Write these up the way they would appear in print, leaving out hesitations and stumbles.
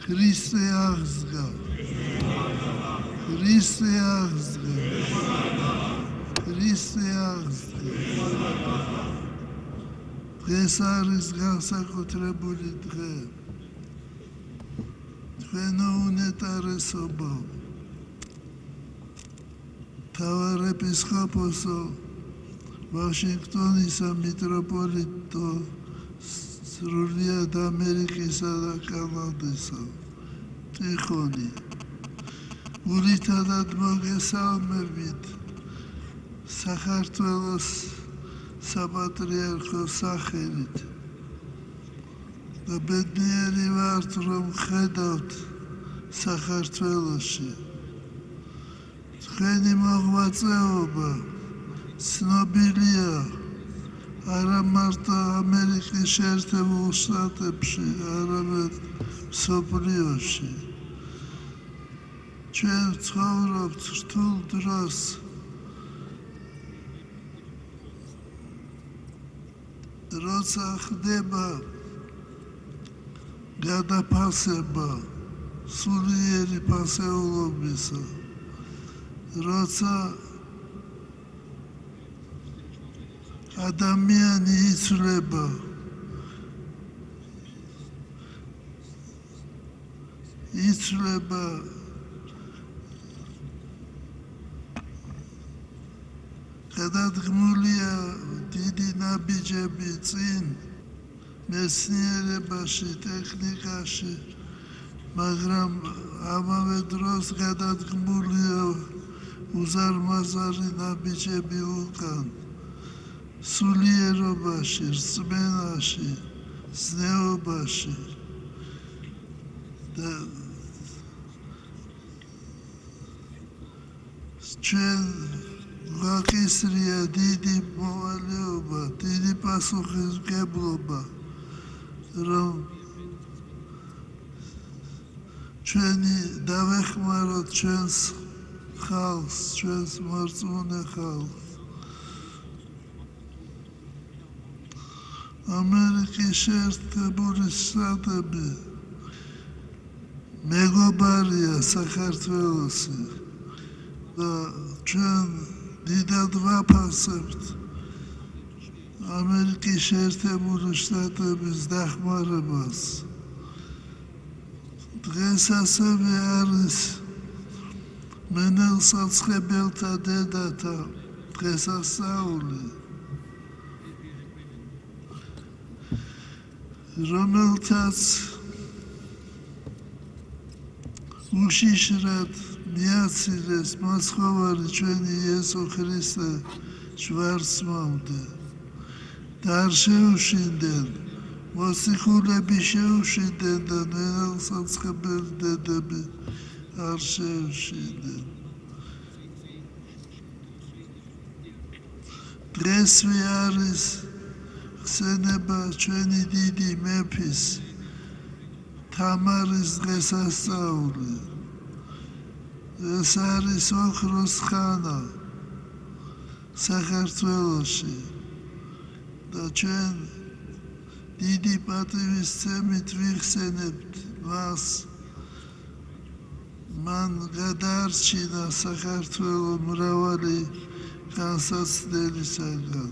Christe აღსდგა Christe აღსდგა Christe აღსდგა დღეს არის განსაკუთრებული დღე თქვენო უნეტარესობო მთავარ ეპისკოპოსო ვაშინგტონისა მიტროპოლიტო სრულიად ამერიკისა და კანადისა ტიხონი ურითადად მოგესალმებით საქართველოს საპატრიარქოს სახელით და ბედნიერი ვართ რომ ხედავთ საქართველოში თქვენი მოღვაწეობა ცნობილია არა მარტო ამერიკის შეერთებულ შტატებში, არამედ მსოფლიოში. ჩვენ ვცხოვრობთ რთულ დროს. როცა ხდება გადაფასება სულიერი ფასეულობისა, როცა ადამიანი იცვლება გადადგმულია დიდი ნაბიჯები წინ მეცნიერებაში, ტექნიკაში, მაგრამ ამავე დროს გადადგმულია უზარმაზარი ნაბიჯები უკან სულიერობაში, რწმენაში, ზნეობაში და ჩვენ გვაკისრია დიდი მოვალეობა, დიდი პასუხისმგებლობა, რომ ჩვენი დავეხმაროთ ჩვენს ხალხს, ჩვენს მორწმუნე ხალხს. ამერიკის შეერთებული შტატები მეგობარია საქართველოსი და ჩვენ დიდად ვაფასებთ ამერიკის შეერთებული შტატების დახმარებას. დღეს ასევე არის მენელსაცხებელთა დედათა დღესასწაული, რომელთაც უშიშრად მიაცილეს მაცხოვარი ჩვენი იესო ქრისტე შვარცმამდე და არ შეუშინდნენ, მოციქულები შეუშინდნენ და მენელსაცხებელი დედები არ შეუშინდნენ. დღესვე არის ხსენება ჩვენი დიდი მეფის თამარის დღესასწაული. ეს არის ოქროს ხანა საქართველოში და ჩვენ დიდი პატივისცემით ვიხსენებთ მას. მან გადაარჩინა საქართველო მრავალი განსაცდელისაგან.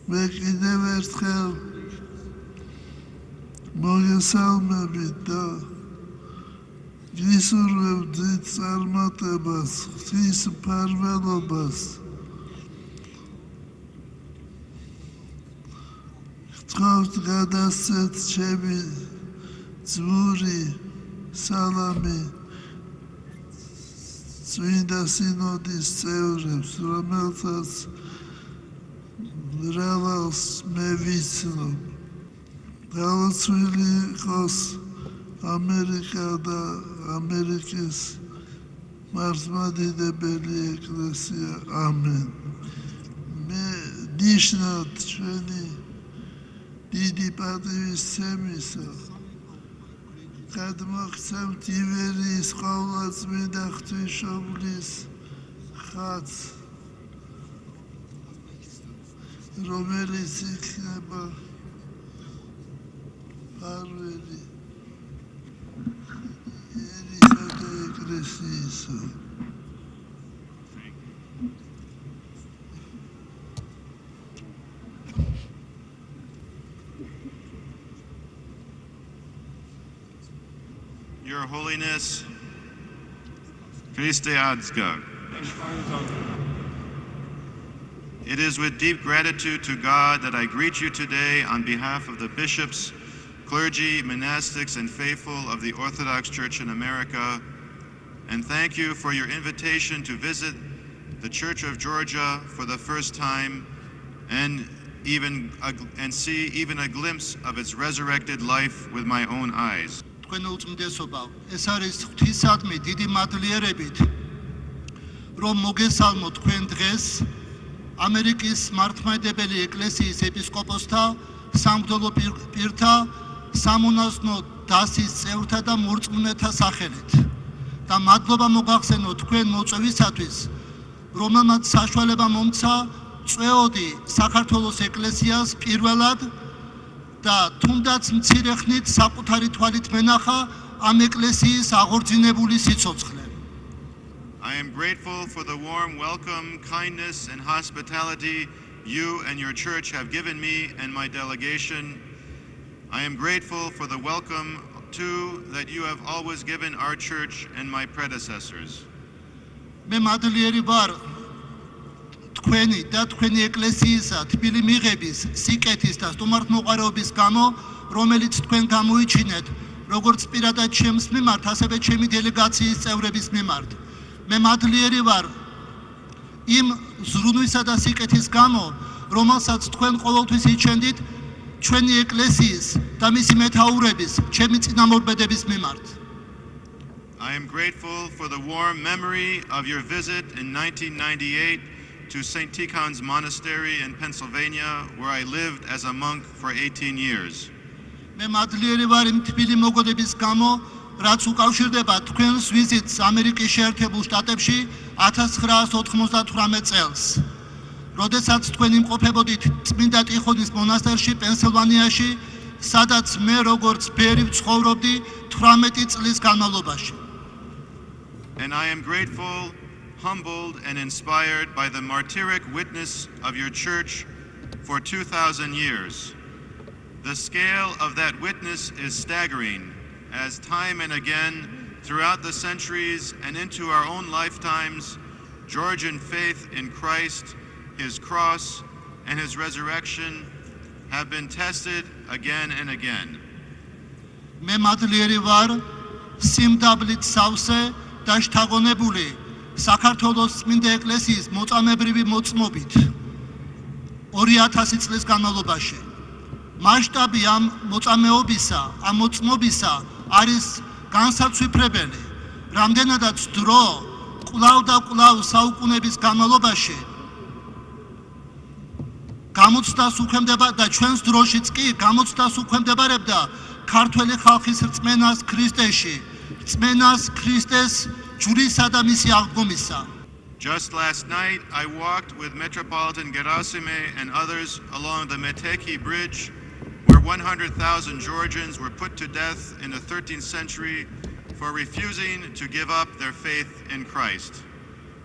მე კიდევ ერთხელ მოგესალმებით და გისურვებთ დიდ წარმატებას, ღვთის მფარველობას. გთხოვთ გადასცეთ ჩემი ძმური სალამი წმინდა სინოდის წევრებს, რომელთაც მრავალს მე ვიცნობ. გაოცვილი იყოს ამერიკა და ამერიკის მართლმადიდებელი ეკლესია. ამენ. მე ნიშნად ჩვენი დიდი პატივისცემისა გადმოგვცემთ ივერიის ყოვლადწმინდა ღვთისმშობლის ხატს, რომელიც იქნება ფარველი ეკლესიისა. Your Holiness, Christe Adsgar. It is with deep gratitude to God that I greet you today on behalf of the bishops, clergy, monastics, and faithful of the Orthodox Church in America, and thank you for your invitation to visit the Church of Georgia for the first time and see even a glimpse of its resurrected life with my own eyes. ეს არის ღვთისადმი დიდი მადლიერებით რომ მოგესალმოთ თქვენ დღეს ამერიკის მართლმადიდებელი ეკლესიის ეპისკოპოსთა სამღვდელო პირთა სამონაზვნო დასის წევრთა და მორწმუნეთა სახელით და მადლობა მოგახსენოთ თქვენ მოწვევისათვის რომელმაც საშუალება მომცა წვეოდი საქართველოს ეკლესიას პირველად და თუნდაც მცირე ხნით საკუთარი თვალით მენახა ამ ეკლესიის აღორძინებული სიცოცხლე. I am grateful for the warm welcome, kindness, and hospitality you and your church have given me and my delegation. I am grateful for the welcome, too, that you have always given our church and my predecessors. მე მადლიერი ვარ თქვენი და თქვენი ეკლესიისა თბილი მიღების, სიკეთის და სტუმართმოყვარეობის გამო, რომელიც თქვენ გამოიჩინეთ, როგორც პირადად ჩემს მიმართ, ასევე ჩემი დელეგაციის წევრების მიმართ. მე მადლიერი ვარ იმ ზრუნვისა და სიკეთის გამო, რომელსაც თქვენ ყოველთვის იჩენდით ჩვენი ეკლესიის და მისი მეთაურების, ჩემი წინამორბედების მიმართ. I am grateful for the warm memory of your visit in 1998 to St. Tikhon's Monastery in Pennsylvania, where I lived as a monk for 18 years. მე მადლიერი ვარ იმ თბილი მოგონების გამო, რაც უკავშირდება თქვენს ვიზიტს ამერიკის შეერთებულ შტატებში 1998 წელს. როდესაც თქვენ იმყოფებოდით წმინდა ტიხონის მონასტერში პენსილვანიაში, სადაც მე როგორც ბერი ვცხოვრობდი 18 წლის განმავლობაში. And I am grateful, humbled, and inspired by the martyric witness of your church for 2,000 years. The scale of that witness is staggering, as time and again, throughout the centuries and into our own lifetimes, Georgian faith in Christ, his cross, and his resurrection have been tested again and again. მე მადლიერი ვარ სიმდაბლით სავსე და შთაგონებული საქართველოს წმინდა ეკლესიის მოწამებრივი მოწმობით 2000 წლის განმავლობაში. მასშტაბი ამ მოწამეობისა, ამ მოწმობისა არის განსაცვიფრებელი. რამდენადაც დრო კვლავ და კვლავ საუკუნეების განმავლობაში გამოცდას უქვემდებარებდა და ჩვენს დროშიც კი გამოცდას უქვემდებარებდა ქართველი ხალხის რწმენას ქრისტეში, რწმენას ქრისტეს ჯვრისა და მისი აღდგომისა. Just last night, I walked with Metropolitan Gerasime and others along the Meteki Bridge, where 100,000 Georgians were put to death in the 13th century for refusing to give up their faith in Christ.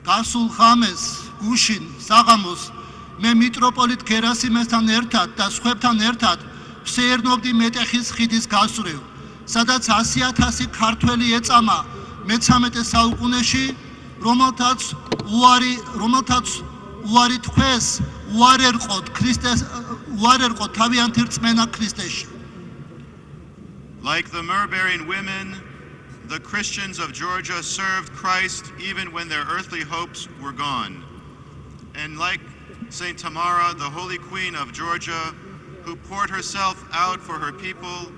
გასულ ღამეს გუშინ საღამოს მე მიტროპოლიტ გერასიმესთან ერთად და სხვებთან ერთად ვსეირნობდი მეტეხის ხიდის გასწვრივ, სადაც 100,000 ქართველი ეწამა მე-13 საუკუნეში, რომელთაც უარი თქვეს, უარერყოთ თავიანთი რწმენა ქრისტეში. Like the myrrh-bearing women, the Christians of Georgia served Christ even when their earthly hopes were gone. And like Saint Tamara, the Holy Queen of Georgia, who poured herself out for her people,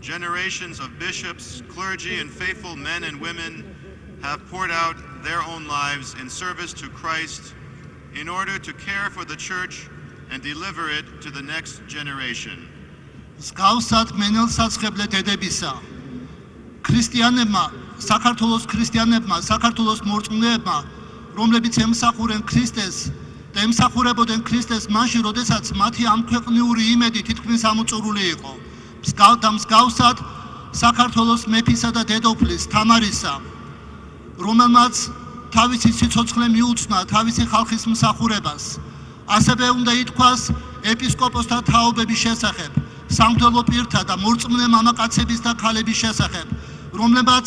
generations of bishops, clergy, and faithful men and women have poured out their own lives in service to Christ in order to care for the church and deliver it to the next generation. მსგავსად მენელსაცხებლე დედებისა, ქრისტიანებმა, საქართველოს მორწმუნეებმა, რომლებიც ემსახურენ ქრისტეს და ემსახურებოდნენ ქრისტეს მაშინ, როდესაც მათი ამქვეყნიური იმედი თითქმის ამოწურული იყო. მსგავსად საქართველოს მეფისა და დედოფლის თამარისა რომელმაც თავისი სიცოცხლე მიუძღვნა თავისი ხალხის მსახურებას. ასევე უნდა ითქვას ეპისკოპოსთა თაობების შესახებ, სამღვდელო პირთა და მორწმუნე მამაკაცების და ქალების შესახებ, რომლებაც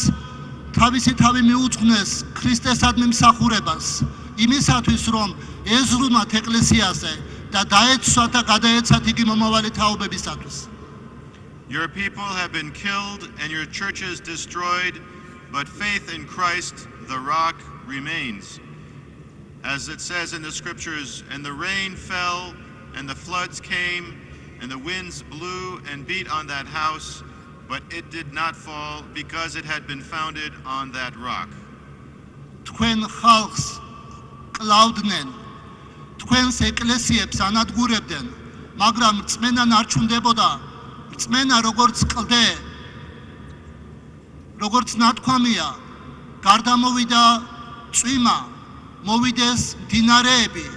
თავისი თავი მიუძღვნეს ქრისტესადმი მსახურებას, იმისათვის რომ ეზრუნათ ეკლესიაზე და დაეცვათ და გადაეცათ იგი მომავალი თაობებისათვის. Your people have been killed and your churches destroyed, but faith in Christ, the rock, remains. As it says in the scriptures, and the rain fell, and the floods came, and the winds blew and beat on that house, but it did not fall because it had been founded on that rock. თქვენ ხალხს კლავდნენ, თქვენს ეკლესიებს ანადგურებდნენ, მაგრამ რწმენა ნარჩუნდებოდა, რწმენა როგორც კლდე, როგორც ნათქვამია, გარდამოვიდა წვიმა, მოვიდეს მდინარეები,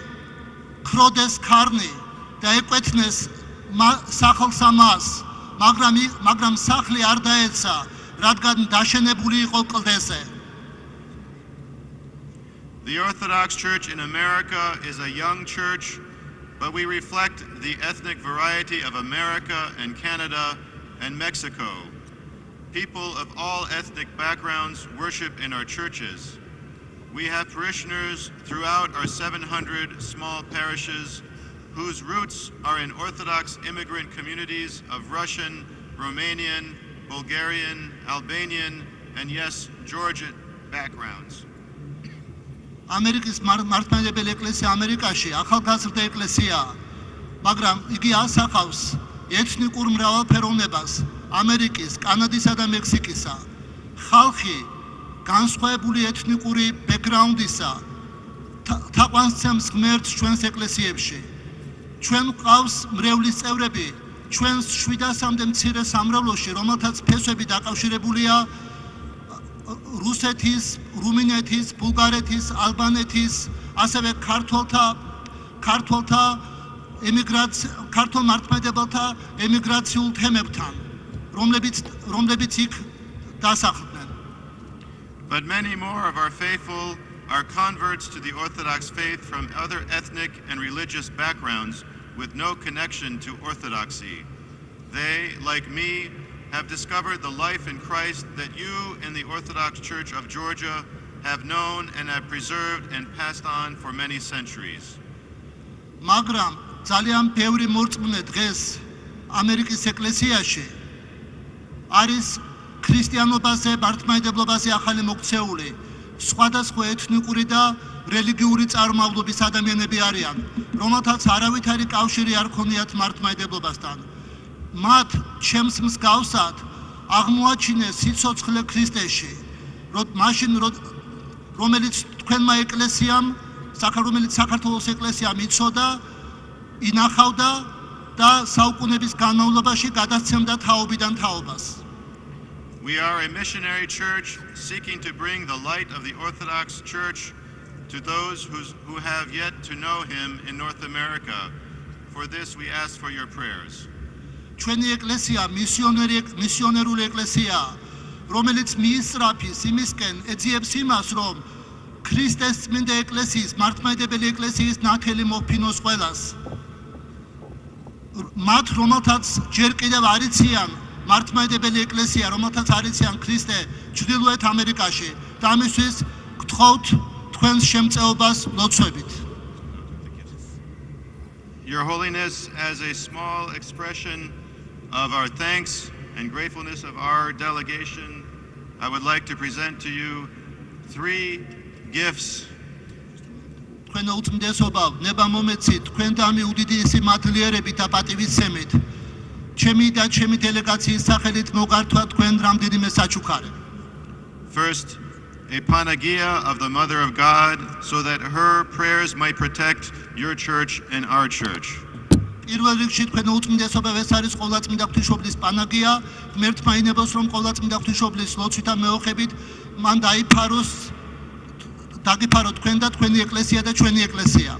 ქროდეს ქარნი და ეკვეთნეს სახლსა მას, მაგრამ სახლი არ დაეცა, რადგან დაშენებული იყო კლდეზე. The Orthodox Church in America is a young church, but we reflect the ethnic variety of America and Canada and Mexico. People of all ethnic backgrounds worship in our churches. We have parishioners throughout our 700 small parishes whose roots are in Orthodox immigrant communities of Russian, Romanian, Bulgarian, Albanian, and yes, Georgian backgrounds. ამერიკის მართლმადიდებელი ეკლესია ამერიკაში ახალგაზრდა ეკლესიაა, მაგრამ იგი ასახავს ეთნიკურ მრავალფეროვნებას ამერიკის, კანადისა და მექსიკისა. ხალხი განსხვავებული ეთნიკური ბექგრაუნდისა თაყვანსცემს ღმერთს ჩვენს ეკლესიებში. ჩვენ გვყავს მრევლის წევრები ჩვენს 700-მდე მცირე სამრევლოში, რომელთაც ფესვები დაკავშირებულია რუსეთის, რუმინეთის, ბულგარეთის, ალბანეთის, ასევე ქართველ მართლმადიდებელთა ემიგრაციულ თემებთან, რომლებიც იქ დასახლდნენ. But many more of our faithful are converts to the Orthodox faith from other ethnic and religious backgrounds with no connection to Orthodoxy. They, like me, have discovered the life in Christ that you in the Orthodox Church of Georgia have known and have preserved and passed on for many centuries. მაგრამ ძალიან ბევრი მორწმუნე დღეს ამერიკის ეკლესიაში არის ქრისტიანობაზე, მართლმადიდებლობაზე ახალი მოქცეული, სხვადასხვა ეთნიკური და რელიგიური წარმომავლობის ადამიანები არიან, რომელთაც არავითარი კავშირი არ ქონიათ მართლმადიდებლობასთან. მათ ჩემს მსგავსად აღმოაჩინეს სიცოცხლე ქრისტეში, რომელიც თქვენმა ეკლესიამ, რომელიც საქართველოს ეკლესიამ იცოდა, ინახავდა და საუკუნეების განმავლობაში გადასცემდა თაობიდან თაობას. We are a missionary church seeking to bring the light of the Orthodox Church to those who have yet to know him in North America. For this we ask for your prayers. ჩვენი ეკლესია მისიონერული ეკლესიაა, რომელიც მიისწრაფის იმისკენ ეძიებს იმას, რომ ქრისტეს წმინდა ეკლესიის, მართლმადიდებელი ეკლესიის ნათელი მოფინოს ყველას. მათ, რომელთაც ჯერ კიდევ არ იციან მართლმადიდებელი ეკლესია, რომელთაც არ იციან ქრისტე ჩრდილოეთ ამერიკაში, და ამისთვის გთხოვთ თქვენს შემწეობას ლოცვებით. Your Holiness, as a small expression of our thanks and gratefulness of our delegation, I would like to present to you 3 gifts. თქვენ უწმდესობა, ნება მომეცით, თქვენ და ამი უდიდესი მადლიერებით და პატივისცემით, ჩემი და ჩემი დელეგაციის სახელით მოგართვა თქვენ რამდენიმე საჩუქარი. First, a panagia of the Mother of God, so that her prayers might protect your church and our church. პირველ რიგში თქვენ უწმდესობა ეს არის ყოვლადწმინდა ღვთისმშობლის პანაგია, ღმერთმა ინებოს რომ ყოვლადწმინდა ღვთისმშობლის ლოცვით და მეოხებით მან დაგიფარო თქვენ და თქვენი ეკლესია და ჩვენი ეკლესია.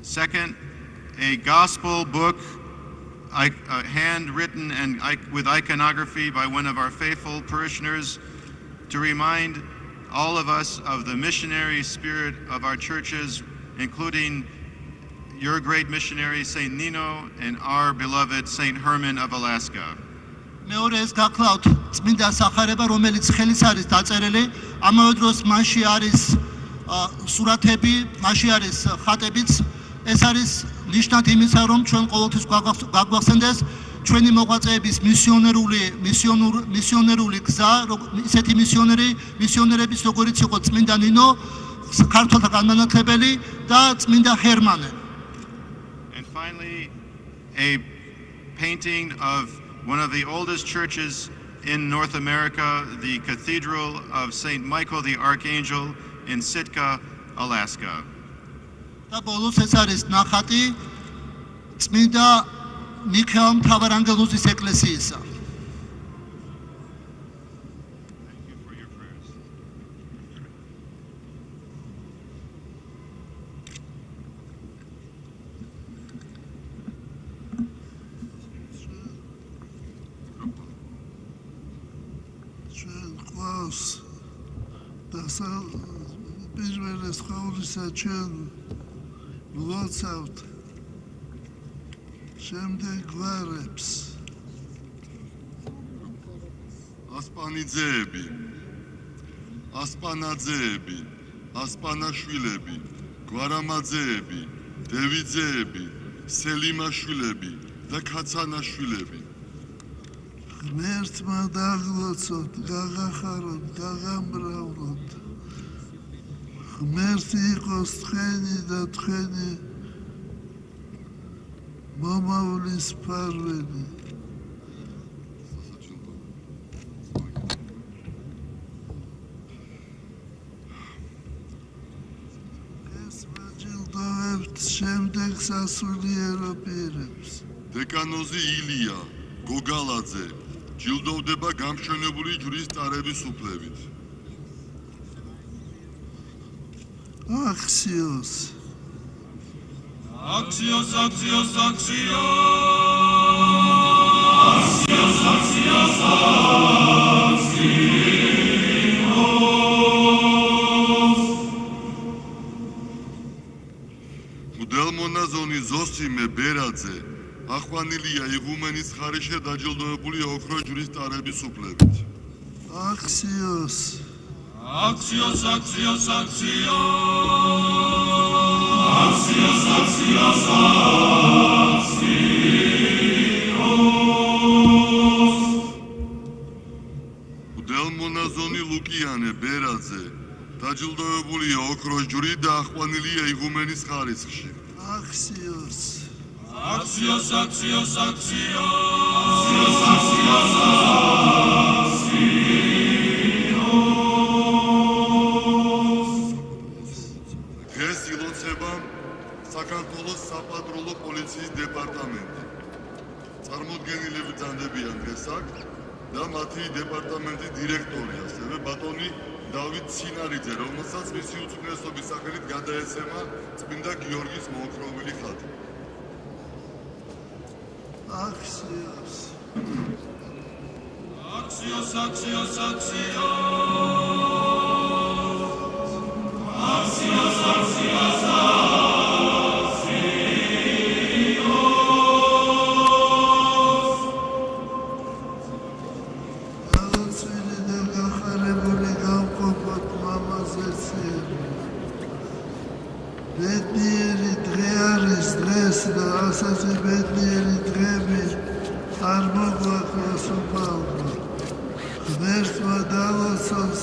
Second, a gospel book handwritten and with iconography by one of our faithful parishioners, to remind all of us of the missionary spirit of our churches, including your great missionary, St. Nino, and our beloved St. Herman of Alaska. მეორე ეს გახლავთ წმინდა სახარება, რომელიც ხელის არის დაწერილი, ამავე დროს მასში არის სურათები, მასში არის ხატებიც. ეს არის ნიშნად იმისა, რომ ჩვენ ყოველთვის გაგვახსენდეს ჩვენი მოღვაწეების მისიონერული გზა, ისეთი მისიონერების როგორიც იყო წმინდა ნინო, ქართველთა განმანათლებელი და წმინდა ჰერმანე. And finally, a painting of one of the oldest churches in North America, the Cathedral of St. Michael the Archangel in Sitka, Alaska. და ბოლოს ეს არის ნახატი წმინდა მიქაელ მთავარანგელოზის ეკლესიისა. Thank you for your prayers. ჩვენ ყავს პირველეს ყოვლისა ჩვენ ვლოცავთ შემდეგ გვარებს ასპანიძეები, ასპანაძეები, ასპანაშვილები, გვარამაძეები, დევიძეები, სელიმაშვილები და ქაცანაშვილები. ღმერთმა დაგლოცოთ, გაგახაროთ, გაგამბრავლოთ. ღმერთი იყოს თქვენი და თქვენი მომავლის ფარველი. ეს ვაჯილდოვებთ შემდეგ სასულიერო პირებს. დეკანოზი ილია გოგალაძე ჯილდოვდება გამშვენებული ჯვრის ტარების უფლებით. Axios. Axios, Axios, Axios. Axios, Axios, Axios. მუდელმონაზონი ზოსიმე ბერაძე ახვანილია იღუმენის ხარისხზე დაჯილდოებული ოქრო ჯვრის ტარების უფლებით. Axios. Axios, Axios, Axios. Axios, Axios, Axios. მუდელმონაზონი ლუკიანე ბერაძე დაჯილდოებული ოქრო ჯვრით და ახვანილია იღუმენის ხარისხში. Axios. Axios, Axios, Axios. Axios, Axios, დღეს ილოცება საქართველოს საპატრულო პოლიციის დეპარტამენტი. წარმოდგენილები ბრძანდებიან დღეს აქ და მათი დეპარტამენტის დირექტორი, ასევე ბატონი დავით ცინარიძე, რომელსაც მისი უწვრთნელობის სახელით გადაეცემა წმინდა გიორგის მოოქროვილი ხატი. Axios. Axios, Axios, Axios. Axios, Axios, Axios. Altsvili da gaxarებული გავყოფოთ მამაზეცები. ბედნიერი დღე არის დღეს და ასეთი ბედნიერი დღები არ მოგვაქვს უფალმა. ღმერთმა დალოცოს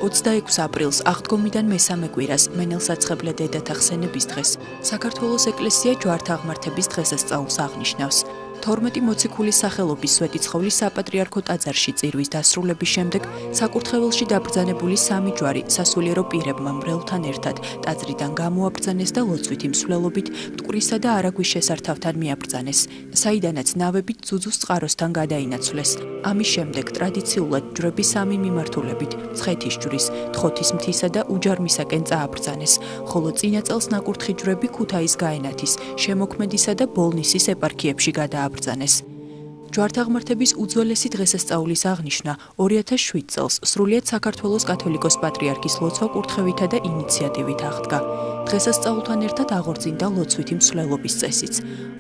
26 აპრილს აღდგომიდან მესამე კვირას მენელსაცხებლე დედათა ხსენების დღეს საქართველოს ეკლესია ჯვართაღმართების დღესასწაულს აღნიშნავს. 12 მოციქულის სახელობის სვეტიცხოვლის საპატრიარქო ტაძარში წირვის დასრულების შემდეგ საკურთხეველში დაბრძანებული 3 ჯვარი სასულიერო პირებმა მრევლთან ერთად ტაძრიდან გამოაბრძანეს და ლოცვითი მსვლელობით მტკვრისა და არაგვის შესართავთან მიაბრძანეს, საიდანაც ნავებით ძუძუს წყაროსთან გადაინაცვლეს. ამის შემდეგ ტრადიციულად ჯვრები 3 მიმართულებით მცხეთის ჯვრის, თხოთის მთისა და უჯარმისაკენ წააბრძანეს, ხოლო წინა წელს ნაკურთხი ჯვრები ქუთაის გაენათის, შემოქმედისა და ბოლნისის ეპარქიებში გადააბრძანეს. ჯვართაღმართების უძველესი დღესასწაულის აღნიშვნა 2007 წელს სრულიად საქართველოს კათოლიკოს პატრიარქის ლოცვა-კურთხევითა და ინიციატივით აღდგა. დღესასწაულთან ერთად აღორძინდა ლოცვითი მსვლელობის წესიც.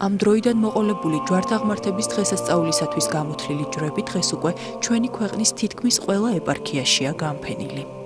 ამ დროიდან მოყოლებული ჯვართაღმართების დღესასწაულისათვის გამოთვლილი ჯვრები დღეს უკვე ჩვენი ქვეყნის თითქმის ყველა ეპარქიაშია განფენილი.